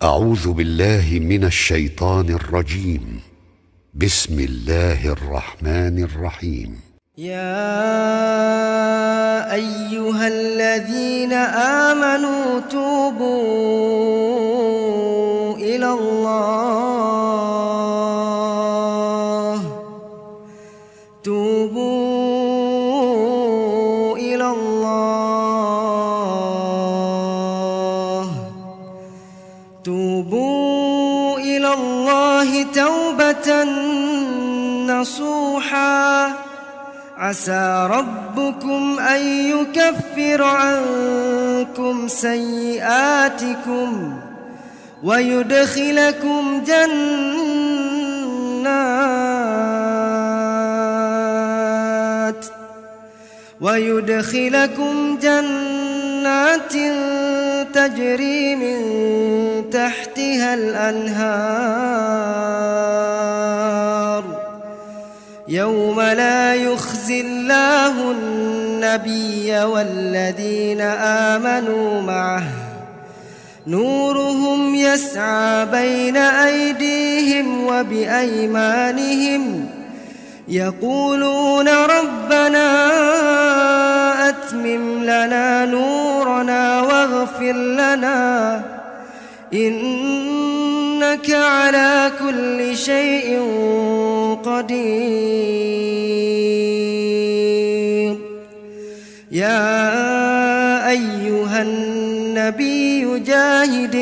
أعوذ بالله من الشيطان الرجيم. بسم الله الرحمن الرحيم. يا أيها الذين آمنوا توبوا إلى الله توبوا إلى الله توبة نصوحا عسى ربكم أن يكفر عنكم سيئاتكم ويدخلكم جنات تجري من تحتها الأنهار يوم لا يخزي الله النبي والذين آمنوا معه نورهم يسعى بين أيديهم وبأيمانهم يقولون ربنا أتمم لنا نورنا واغفر لنا إنك على كل شيء قدير. يا أيها النبي جاهد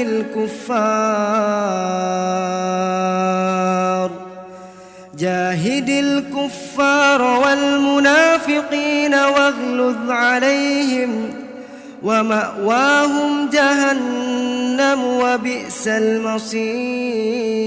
الكفار والمنافقين واغلظ عليهم ومأواهم جهنم وبئس المصير.